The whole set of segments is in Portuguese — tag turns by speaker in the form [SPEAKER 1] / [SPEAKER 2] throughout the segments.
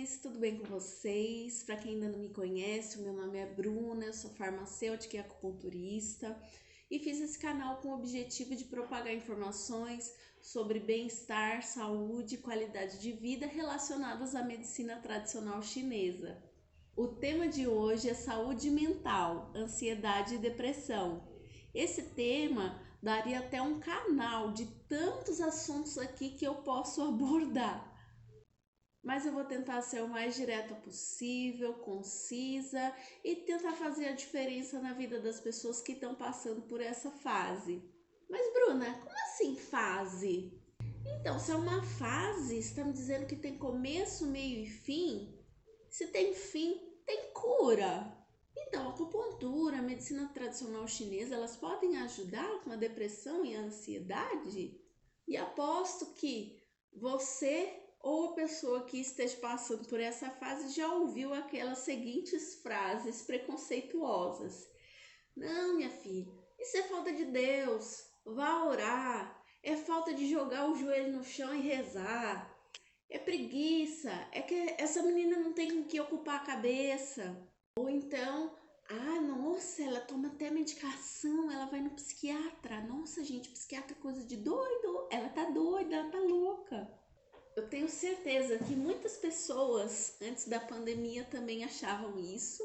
[SPEAKER 1] amores, tudo bem com vocês? Para quem ainda não me conhece, o meu nome é Bruna, eu sou farmacêutica e acupunturista e fiz esse canal com o objetivo de propagar informações sobre bem-estar, saúde e qualidade de vida relacionadas à medicina tradicional chinesa. O tema de hoje é saúde mental, ansiedade e depressão. Esse tema daria até um canal de tantos assuntos aqui que eu posso abordar. Mas eu vou tentar ser o mais direta possível, concisa e tentar fazer a diferença na vida das pessoas que estão passando por essa fase. Mas Bruna, como assim fase? Então, se é uma fase, você está me dizendo que tem começo, meio e fim? Se tem fim, tem cura. Então, a acupuntura, a medicina tradicional chinesa, elas podem ajudar com a depressão e a ansiedade? E aposto que você ou a pessoa que esteja passando por essa fase já ouviu aquelas seguintes frases preconceituosas. Não, minha filha, isso é falta de Deus. Vá orar. É falta de jogar o joelho no chão e rezar. É preguiça. É que essa menina não tem com que ocupar a cabeça. Ou então, nossa, ela toma até medicação, ela vai no psiquiatra. Nossa, gente, psiquiatra é coisa de doido. Ela tá doida, ela tá louca. Eu tenho certeza que muitas pessoas antes da pandemia também achavam isso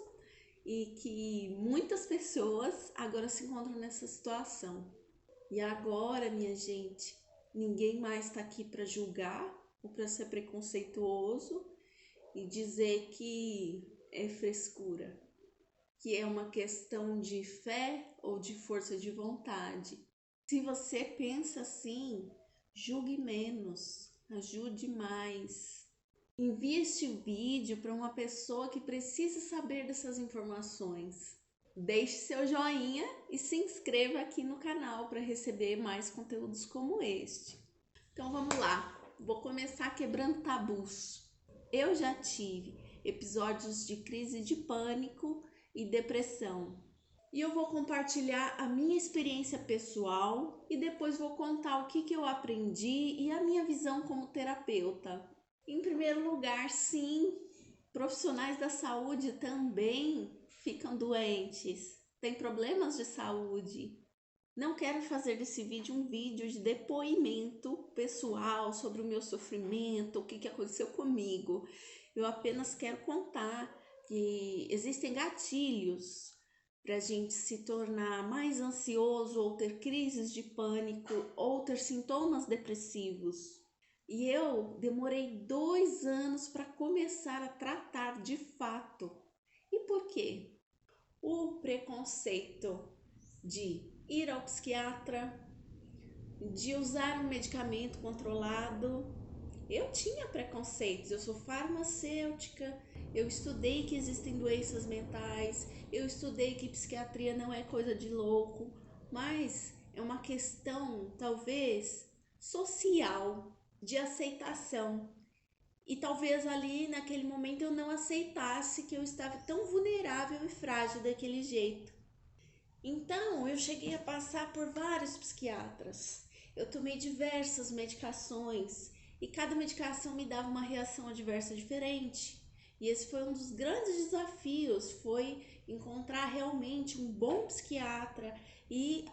[SPEAKER 1] e que muitas pessoas agora se encontram nessa situação. E agora, minha gente, ninguém mais está aqui para julgar ou para ser preconceituoso e dizer que é frescura, que é uma questão de fé ou de força de vontade. Se você pensa assim, julgue menos, ajude mais. Envie este vídeo para uma pessoa que precisa saber dessas informações. Deixe seu joinha e se inscreva aqui no canal para receber mais conteúdos como este. Então vamos lá, vou começar quebrando tabus. Eu já tive episódios de crise de pânico e depressão. E eu vou compartilhar a minha experiência pessoal e depois vou contar o que eu aprendi e a minha visão como terapeuta. Em primeiro lugar, sim, profissionais da saúde também ficam doentes, têm problemas de saúde. Não quero fazer desse vídeo um vídeo de depoimento pessoal sobre o meu sofrimento, o que aconteceu comigo. Eu apenas quero contar que existem gatilhos para a gente se tornar mais ansioso ou ter crises de pânico ou ter sintomas depressivos. E eu demorei 2 anos para começar a tratar de fato. E por quê? O preconceito de ir ao psiquiatra, de usar um medicamento controlado. Eu tinha preconceitos, eu sou farmacêutica, eu estudei que existem doenças mentais, eu estudei que psiquiatria não é coisa de louco, mas é uma questão, talvez, social, de aceitação. E talvez ali, naquele momento, eu não aceitasse que eu estava tão vulnerável e frágil daquele jeito. Então, eu cheguei a passar por vários psiquiatras. Eu tomei diversas medicações e cada medicação me dava uma reação adversa diferente. E esse foi um dos grandes desafios, foi encontrar realmente um bom psiquiatra e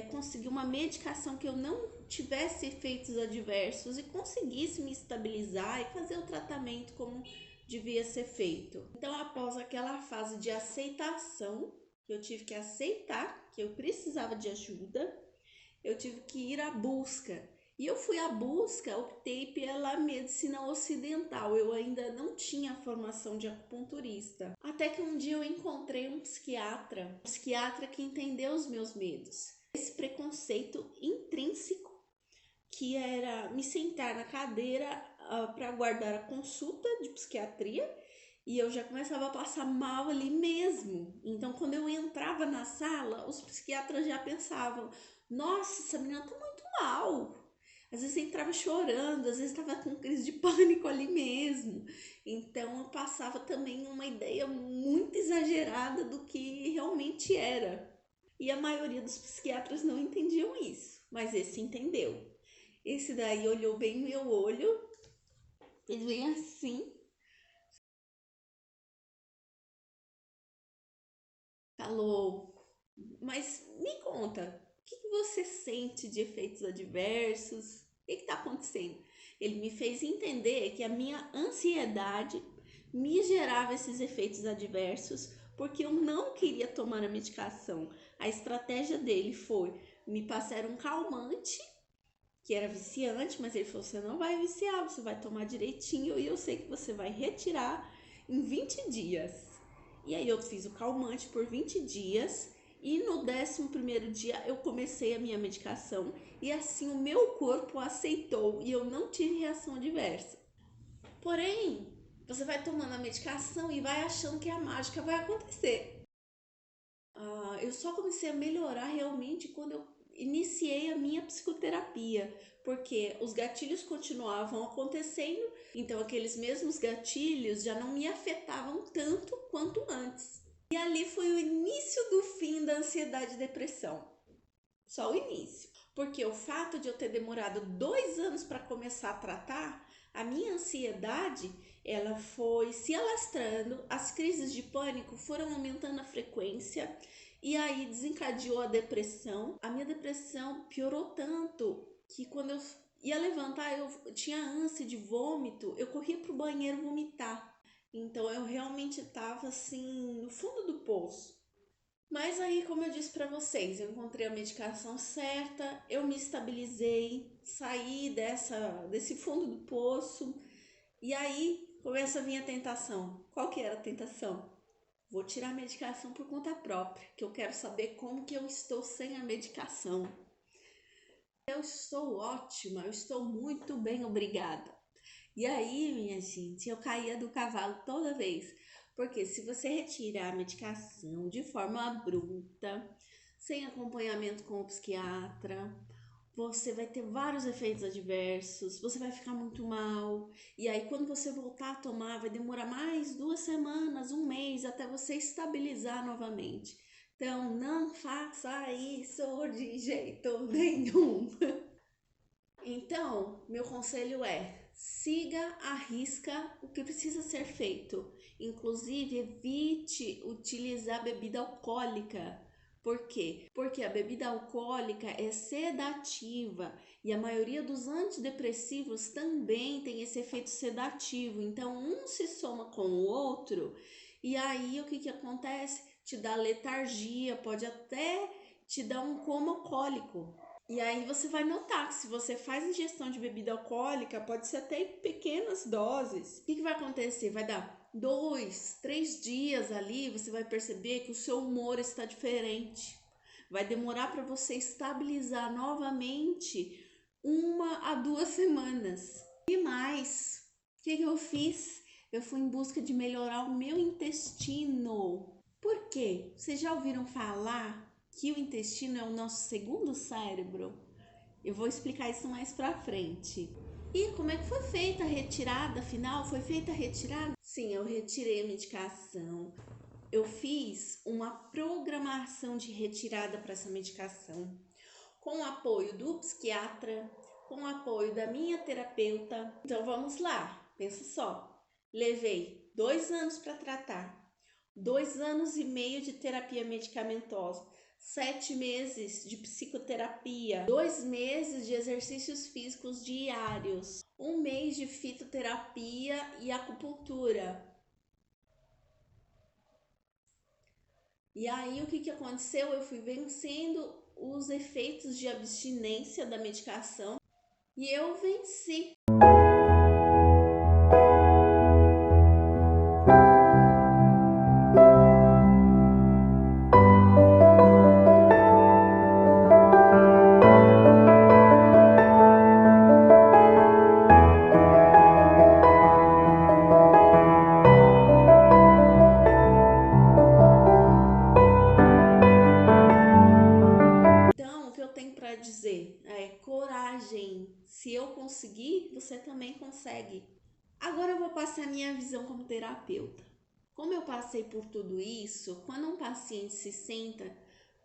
[SPEAKER 1] conseguir uma medicação que eu não tivesse efeitos adversos e conseguisse me estabilizar e fazer o tratamento como devia ser feito. Então, após aquela fase de aceitação, eu tive que aceitar que eu precisava de ajuda, eu tive que ir à busca. E eu fui à busca, optei pela medicina ocidental. Eu ainda não tinha formação de acupunturista. Até que um dia eu encontrei um psiquiatra que entendeu os meus medos. Esse preconceito intrínseco que era me sentar na cadeira para aguardar a consulta de psiquiatria. E eu já começava a passar mal ali mesmo. Então, quando eu entrava na sala, os psiquiatras já pensavam: nossa, essa menina tá muito mal. Às vezes entrava chorando, às vezes estava com crise de pânico ali mesmo. Então, eu passava também uma ideia muito exagerada do que realmente era. E a maioria dos psiquiatras não entendiam isso, mas esse entendeu. Esse daí olhou bem no meu olho, fez bem assim. falou: mas me conta, o que você sente de efeitos adversos? O que está acontecendo? Ele me fez entender que a minha ansiedade me gerava esses efeitos adversos porque eu não queria tomar a medicação. A estratégia dele foi me passar um calmante que era viciante, mas ele falou: você não vai viciar, você vai tomar direitinho e eu sei que você vai retirar em 20 dias. E aí eu fiz o calmante por 20 dias e no 11º dia eu comecei a minha medicação e assim o meu corpo aceitou e eu não tive reação adversa. Porém, você vai tomando a medicação e vai achando que a mágica vai acontecer. Eu só comecei a melhorar realmente quando eu iniciei a minha psicoterapia, porque os gatilhos continuavam acontecendo, então aqueles mesmos gatilhos já não me afetavam tanto quanto antes. E ali foi o início do fim da ansiedade e depressão. Só o início. Porque o fato de eu ter demorado 2 anos para começar a tratar, a minha ansiedade, ela foi se alastrando, as crises de pânico foram aumentando a frequência e aí desencadeou a depressão. A minha depressão piorou tanto que quando eu ia levantar, eu tinha ânsia de vômito, eu corria pro banheiro vomitar. Então eu realmente estava assim no fundo do poço. Mas aí, como eu disse para vocês, eu encontrei a medicação certa, eu me estabilizei, saí desse fundo do poço e aí começa a vir a tentação. Qual que era a tentação? Vou tirar a medicação por conta própria, que eu quero saber como que eu estou sem a medicação. Eu estou ótima, eu estou muito bem, obrigada. E aí, minha gente, eu caía do cavalo toda vez. Porque se você retirar a medicação de forma abrupta, sem acompanhamento com o psiquiatra, você vai ter vários efeitos adversos, você vai ficar muito mal. E aí, quando você voltar a tomar, vai demorar mais 2 semanas, 1 mês, até você estabilizar novamente. Então, não faça isso de jeito nenhum. Então, meu conselho é: siga à risca o que precisa ser feito. Inclusive, evite utilizar bebida alcoólica. Por quê? Porque a bebida alcoólica é sedativa e a maioria dos antidepressivos também tem esse efeito sedativo. Então, um se soma com o outro e aí o que acontece? Te dá letargia, pode até te dar um coma alcoólico. E aí você vai notar que se você faz ingestão de bebida alcoólica, pode ser até em pequenas doses. O que vai acontecer? Vai dar 2, 3 dias ali, você vai perceber que o seu humor está diferente. Vai demorar para você estabilizar novamente 1 a 2 semanas. E mais, o que eu fiz? Eu fui em busca de melhorar o meu intestino. Por quê? Vocês já ouviram falar que o intestino é o nosso segundo cérebro? Eu vou explicar isso mais pra frente. E como é que foi feita a retirada? Afinal, foi feita a retirada? Sim, eu retirei a medicação. Eu fiz uma programação de retirada para essa medicação, com o apoio do psiquiatra, com o apoio da minha terapeuta. Então vamos lá, pensa só. Levei 2 anos para tratar. 2 anos e meio de terapia medicamentosa, 7 meses de psicoterapia, 2 meses de exercícios físicos diários, 1 mês de fitoterapia e acupuntura. E aí o que aconteceu? Eu fui vencendo os efeitos de abstinência da medicação e eu venci. Dizer, coragem. Se eu conseguir, você também consegue. Agora eu vou passar a minha visão como terapeuta. Como eu passei por tudo isso, quando um paciente se senta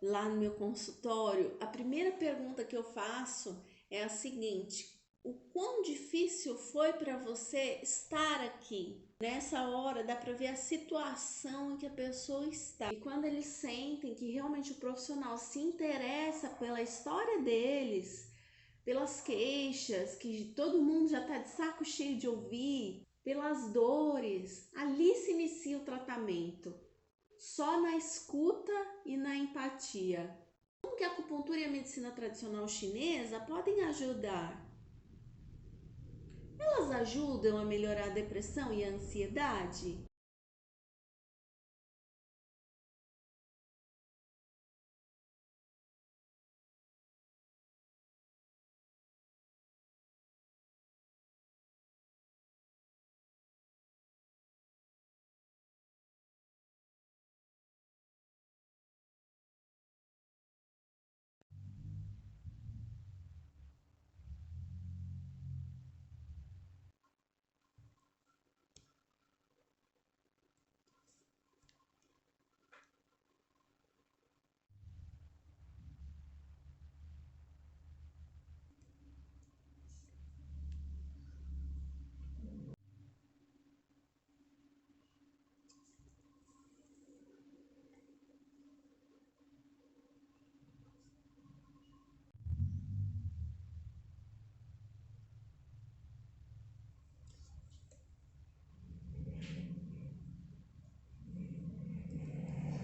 [SPEAKER 1] lá no meu consultório, a primeira pergunta que eu faço é a seguinte: o quão difícil foi para você estar aqui. Nessa hora dá para ver a situação em que a pessoa está. E quando eles sentem que realmente o profissional se interessa pela história deles, pelas queixas que todo mundo já está de saco cheio de ouvir, pelas dores, ali se inicia o tratamento. Só na escuta e na empatia. Como que a acupuntura e a medicina tradicional chinesa podem ajudar? Elas ajudam a melhorar a depressão e a ansiedade?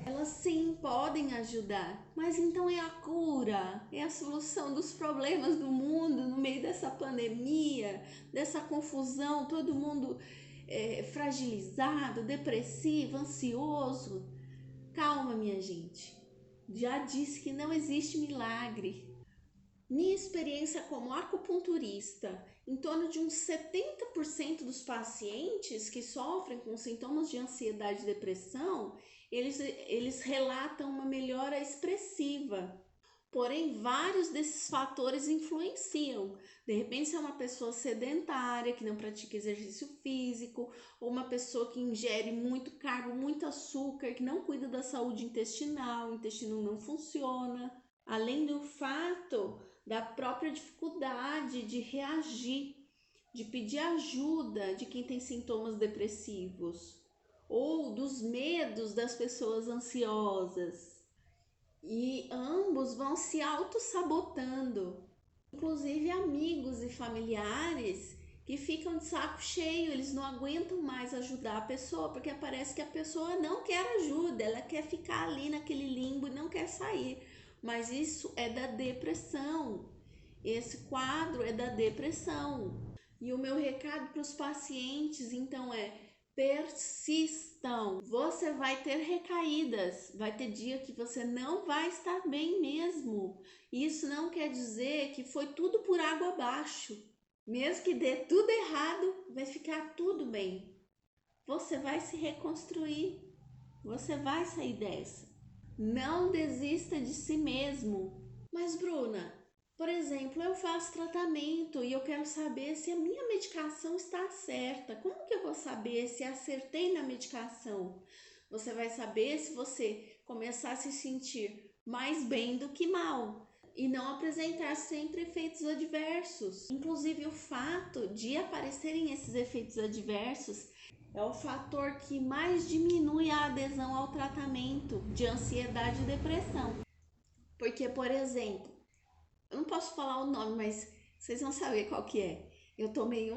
[SPEAKER 1] Elas sim podem ajudar, mas então é a cura, é a solução dos problemas do mundo no meio dessa pandemia, dessa confusão, todo mundo fragilizado, depressivo, ansioso. Calma, minha gente. Já disse que não existe milagre. Minha experiência como acupunturista, em torno de uns 70% dos pacientes que sofrem com sintomas de ansiedade e depressão, eles relatam uma melhora expressiva. Porém, vários desses fatores influenciam. De repente, se é uma pessoa sedentária, que não pratica exercício físico, ou uma pessoa que ingere muito carbo, muito açúcar, que não cuida da saúde intestinal, o intestino não funciona. Além do fato da própria dificuldade de reagir, de pedir ajuda de quem tem sintomas depressivos, ou dos medos das pessoas ansiosas. E ambos vão se auto-sabotando. Inclusive amigos e familiares que ficam de saco cheio, eles não aguentam mais ajudar a pessoa, porque parece que a pessoa não quer ajuda, ela quer ficar ali naquele limbo e não quer sair. Mas isso é da depressão. Esse quadro é da depressão. E o meu recado para os pacientes, então, é: persistam. Você vai ter recaídas, vai ter dia que você não vai estar bem mesmo. Isso não quer dizer que foi tudo por água abaixo. Mesmo que dê tudo errado, vai ficar tudo bem. Você vai se reconstruir. Você vai sair dessa. Não desista de si mesmo. Mas, Bruna, por exemplo, eu faço tratamento e eu quero saber se a minha medicação está certa. Como que eu vou saber se acertei na medicação? Você vai saber se você começar a se sentir mais bem do que mal e não apresentar sempre efeitos adversos. Inclusive, o fato de aparecerem esses efeitos adversos é o fator que mais diminui a adesão ao tratamento de ansiedade e depressão. Porque, por exemplo, eu não posso falar o nome, mas vocês vão saber qual que é. Eu tomei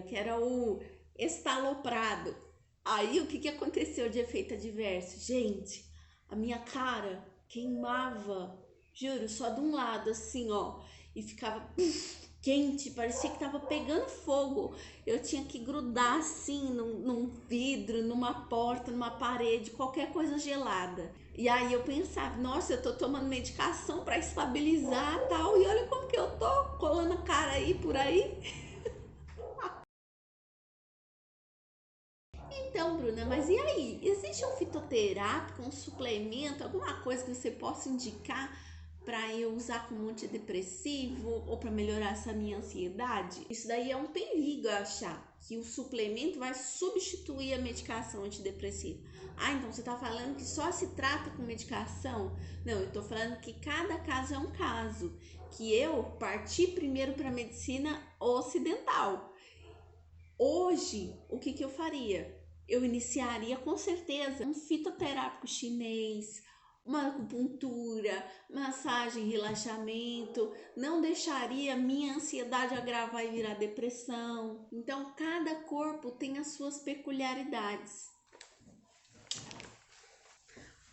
[SPEAKER 1] que era o estaloprado. Aí o que, que aconteceu de efeito adverso? Gente, a minha cara queimava, juro, só de um lado assim, ó. E ficava quente, parecia que tava pegando fogo. Eu tinha que grudar assim num vidro, numa porta, numa parede, qualquer coisa gelada. E aí eu pensava, nossa, eu tô tomando medicação para estabilizar tal, e olha como que eu tô colando a cara aí por aí. Então, Bruna, mas e aí? Existe um fitoterápico, um suplemento, alguma coisa que você possa indicar para eu usar como antidepressivo ou para melhorar essa minha ansiedade? Isso daí é um perigo, eu achar que o suplemento vai substituir a medicação antidepressiva. Ah, então você está falando que só se trata com medicação? Não, eu estou falando que cada caso é um caso. que eu parti primeiro para a medicina ocidental. Hoje, o que eu faria? Eu iniciaria com certeza um fitoterápico chinês, uma acupuntura, massagem, relaxamento, não deixaria minha ansiedade agravar e virar depressão. Então, cada corpo tem as suas peculiaridades.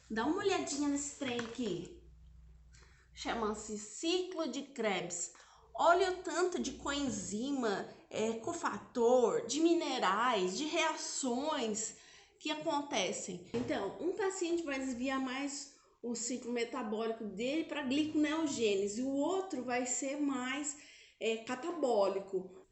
[SPEAKER 1] Dá uma olhadinha nesse trem aqui. Chama-se ciclo de Krebs. Olha o tanto de coenzima, cofator, de minerais, de reações que acontecem. Então, um paciente vai desviar mais o ciclo metabólico dele para gliconeogênese, o outro vai ser mais catabólico,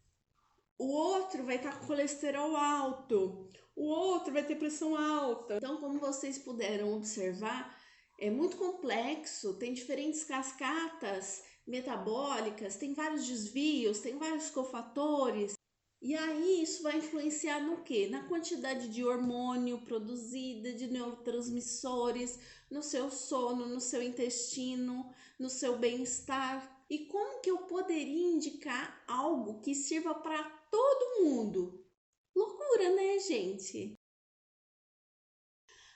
[SPEAKER 1] o outro vai estar com colesterol alto, o outro vai ter pressão alta. Então, como vocês puderam observar, é muito complexo, tem diferentes cascatas metabólicas, tem vários desvios, tem vários cofatores. E aí isso vai influenciar no quê? Na quantidade de hormônio produzida, de neurotransmissores, no seu sono, no seu intestino, no seu bem-estar. E como que eu poderia indicar algo que sirva para todo mundo? Loucura, né, gente?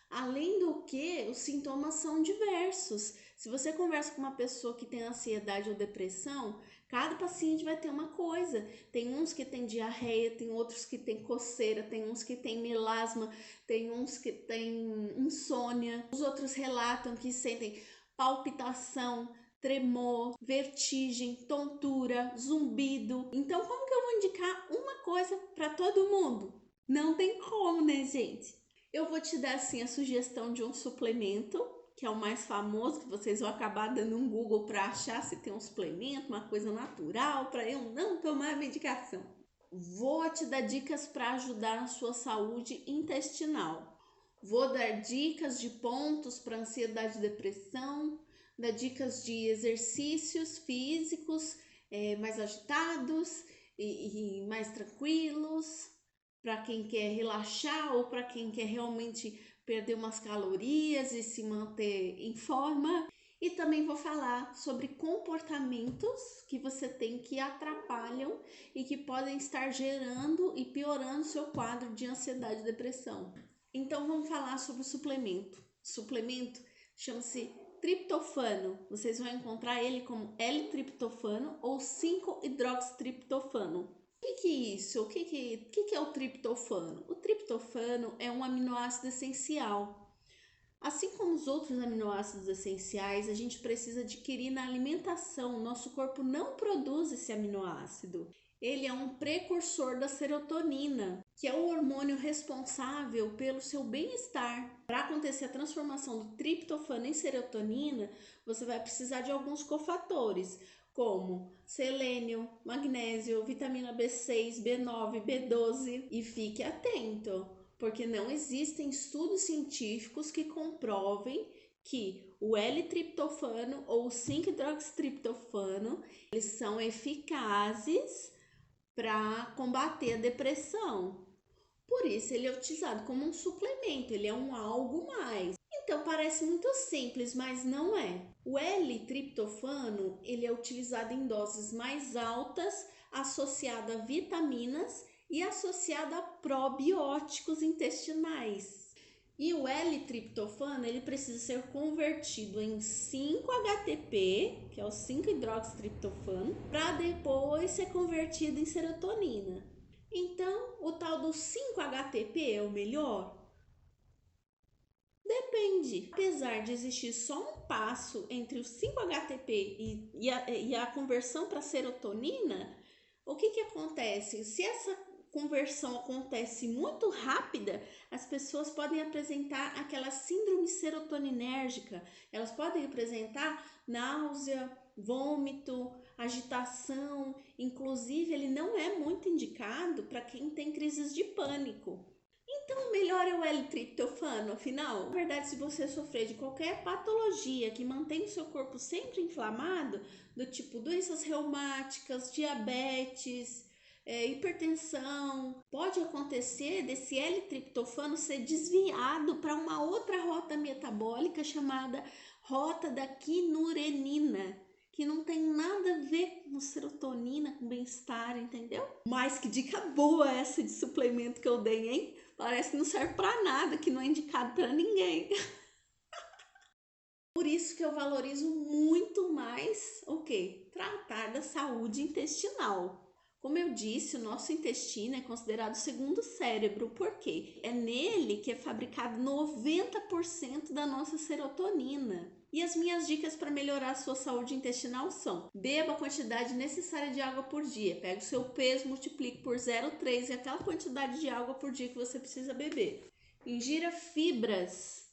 [SPEAKER 1] Além do que, os sintomas são diversos. Se você conversa com uma pessoa que tem ansiedade ou depressão, cada paciente vai ter uma coisa. Tem uns que tem diarreia, tem outros que tem coceira, tem uns que tem melasma, tem uns que tem insônia. Os outros relatam que sentem palpitação, tremor, vertigem, tontura, zumbido. Então, como que eu vou indicar uma coisa para todo mundo? Não tem como, né, gente? Eu vou te dar assim a sugestão de um suplemento, que é o mais famoso, que vocês vão acabar dando um Google para achar se tem um suplemento, uma coisa natural, para eu não tomar medicação. Vou te dar dicas para ajudar na sua saúde intestinal. Vou dar dicas de pontos para ansiedade e depressão, dar dicas de exercícios físicos mais agitados e mais tranquilos, para quem quer relaxar ou para quem quer realmente perder umas calorias e se manter em forma. E também vou falar sobre comportamentos que você tem que atrapalham e que podem estar gerando e piorando seu quadro de ansiedade e depressão. Então vamos falar sobre o suplemento. O suplemento chama-se triptofano. Vocês vão encontrar ele como L-triptofano ou 5-hidroxitriptofano. O que é isso? O que é o triptofano? O triptofano é um aminoácido essencial. Assim como os outros aminoácidos essenciais, a gente precisa adquirir na alimentação. Nosso corpo não produz esse aminoácido. Ele é um precursor da serotonina, que é o hormônio responsável pelo seu bem-estar. Para acontecer a transformação do triptofano em serotonina, você vai precisar de alguns cofatores, como selênio, magnésio, vitamina B6, B9, B12. E fique atento, porque não existem estudos científicos que comprovem que o L-triptofano ou o 5-hidroxitriptofano eles são eficazes para combater a depressão. Por isso ele é utilizado como um suplemento, ele é um algo mais. Então parece muito simples, mas não é. O L-triptofano ele é utilizado em doses mais altas, associado a vitaminas e associado a probióticos intestinais. E o L-triptofano ele precisa ser convertido em 5-HTP, que é o 5-hidroxitriptofano, para depois ser convertido em serotonina. Então, o tal do 5-HTP é o melhor? Depende. Apesar de existir só um passo entre o 5-HTP e a conversão para serotonina, o que acontece? Se essa conversão acontece muito rápida, as pessoas podem apresentar aquela síndrome serotoninérgica, elas podem apresentar náusea, vômito, agitação, inclusive ele não é muito indicado para quem tem crises de pânico. Então, melhor é o L-triptofano, afinal. Na verdade, se você sofrer de qualquer patologia que mantém o seu corpo sempre inflamado, do tipo doenças reumáticas, diabetes, hipertensão, pode acontecer desse L-triptofano ser desviado para uma outra rota metabólica chamada rota da quinurenina, que não tem nada a ver com serotonina, com bem-estar, entendeu? Mas que dica boa essa de suplemento que eu dei, hein? Parece que não serve para nada, que não é indicado para ninguém. Por isso que eu valorizo muito mais o quê? Tratar da saúde intestinal. Como eu disse, o nosso intestino é considerado o segundo cérebro, porque é nele que é fabricado 90% da nossa serotonina. E as minhas dicas para melhorar a sua saúde intestinal são: beba a quantidade necessária de água por dia. Pega o seu peso, multiplique por 0,3 e aquela quantidade de água por dia que você precisa beber. Ingira fibras.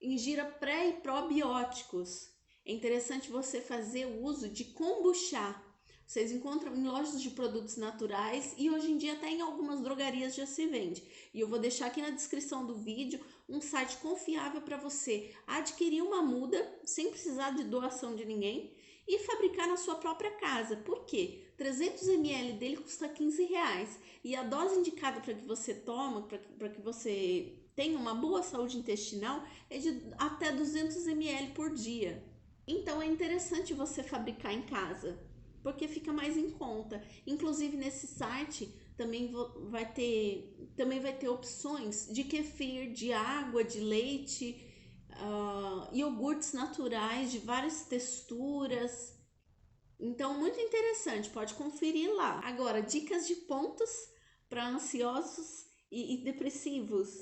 [SPEAKER 1] Ingira pré e probióticos. É interessante você fazer o uso de kombucha. Vocês encontram em lojas de produtos naturais e hoje em dia até em algumas drogarias já se vende. E eu vou deixar aqui na descrição do vídeo um site confiável para você adquirir uma muda sem precisar de doação de ninguém e fabricar na sua própria casa. Por quê? 300 ml dele custa R$15 e a dose indicada para que você toma, para que você tenha uma boa saúde intestinal, é de até 200 ml por dia. Então é interessante você fabricar em casa, porque fica mais em conta. Inclusive nesse site também vai ter opções de kefir, de água, de leite, iogurtes naturais de várias texturas. Então, muito interessante, pode conferir lá. Agora, dicas de pontos para ansiosos e depressivos.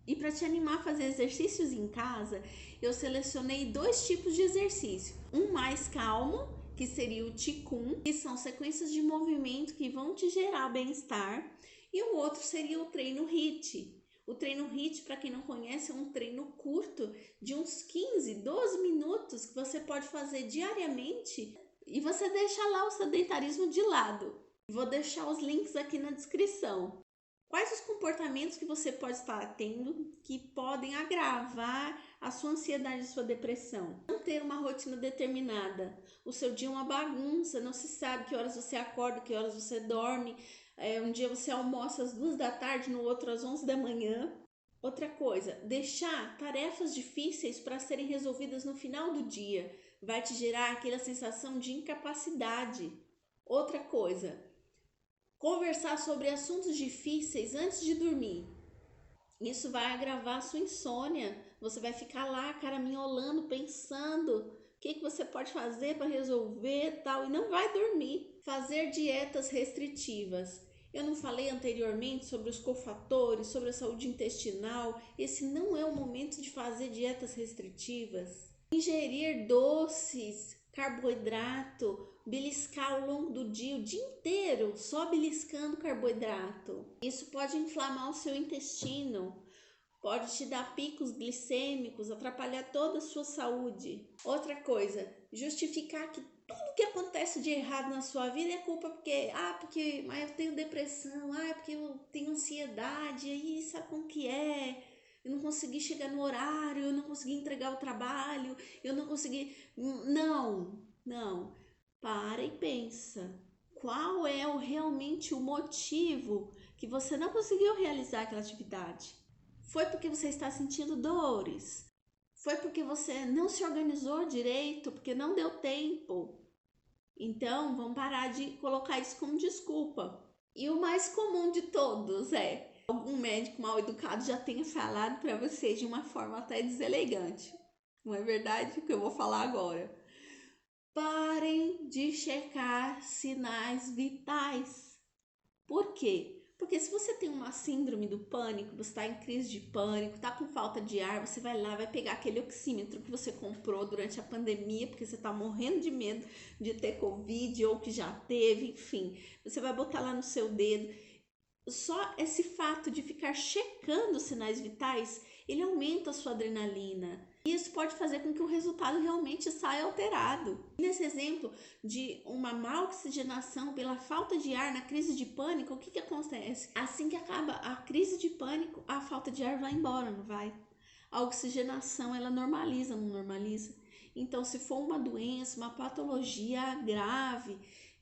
[SPEAKER 1] E para te animar a fazer exercícios em casa, eu selecionei 2 tipos de exercício. Um mais calmo, que seria o Qigong, que são sequências de movimento que vão te gerar bem-estar. E o outro seria o treino HIIT. O treino HIIT, para quem não conhece, é um treino curto de uns 15, 12 minutos que você pode fazer diariamente e você deixa lá o sedentarismo de lado. Vou deixar os links aqui na descrição. Quais os comportamentos que você pode estar tendo que podem agravar a sua ansiedade e sua depressão? Não ter uma rotina determinada. O seu dia é uma bagunça, não se sabe que horas você acorda, que horas você dorme. Um dia você almoça às 2 da tarde, no outro às 11 da manhã. Outra coisa, deixar tarefas difíceis para serem resolvidas no final do dia vai te gerar aquela sensação de incapacidade. Outra coisa, conversar sobre assuntos difíceis antes de dormir. Isso vai agravar a sua insônia. Você vai ficar lá caraminholando, pensando o que você pode fazer para resolver tal e não vai dormir. Fazer dietas restritivas. Eu não falei anteriormente sobre os cofatores, sobre a saúde intestinal. Esse não é o momento de fazer dietas restritivas. Ingerir doces, carboidrato, beliscar ao longo do dia, o dia inteiro, só beliscando carboidrato. Isso pode inflamar o seu intestino, pode te dar picos glicêmicos, atrapalhar toda a sua saúde. Outra coisa, justificar que tudo que acontece de errado na sua vida é culpa porque eu tenho depressão, porque eu tenho ansiedade, aí sabe como que é? Eu não consegui chegar no horário, eu não consegui entregar o trabalho, eu não consegui... Não. Para e pensa. Qual é realmente o motivo que você não conseguiu realizar aquela atividade? Foi porque você está sentindo dores? Foi porque você não se organizou direito, porque não deu tempo? Então, vamos parar de colocar isso como desculpa. E o mais comum de todos é algum médico mal educado já tenha falado para vocês de uma forma até deselegante. Não é verdade o que eu vou falar agora? Parem de checar sinais vitais. Por quê? Porque se você tem uma síndrome do pânico, você está em crise de pânico, está com falta de ar, você vai lá, vai pegar aquele oxímetro que você comprou durante a pandemia, porque você está morrendo de medo de ter Covid ou que já teve, enfim. Você vai botar lá no seu dedo. Só esse fato de ficar checando os sinais vitais, ele aumenta a sua adrenalina. E isso pode fazer com que o resultado realmente saia alterado. Nesse exemplo de uma má oxigenação pela falta de ar na crise de pânico, o que acontece? Assim que acaba a crise de pânico, a falta de ar vai embora, não vai? A oxigenação, ela normaliza, não normaliza? Então, se for uma doença, uma patologia grave,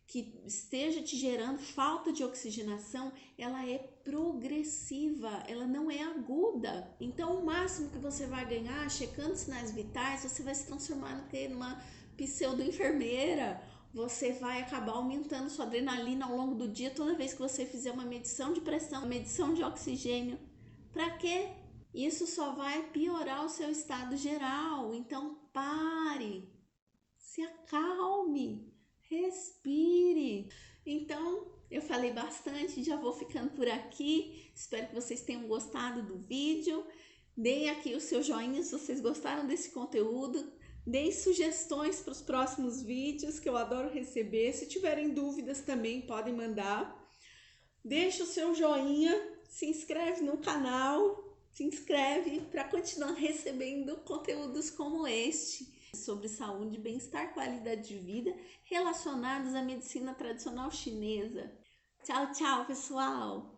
[SPEAKER 1] que esteja te gerando falta de oxigenação, ela é progressiva, ela não é aguda. Então, o máximo que você vai ganhar checando sinais vitais, você vai se transformar numa pseudo-enfermeira. Você vai acabar aumentando sua adrenalina ao longo do dia toda vez que você fizer uma medição de pressão, uma medição de oxigênio. Para quê? Isso só vai piorar o seu estado geral. Então, pare, se acalme, respire. Então, eu falei bastante, já vou ficando por aqui. Espero que vocês tenham gostado do vídeo. Deem aqui o seu joinha se vocês gostaram desse conteúdo. Deem sugestões para os próximos vídeos, que eu adoro receber. Se tiverem dúvidas também, podem mandar. Deixa o seu joinha, se inscreve no canal, se inscreve para continuar recebendo conteúdos como este sobre saúde, bem-estar, qualidade de vida relacionados à medicina tradicional chinesa. Tchau, tchau, pessoal!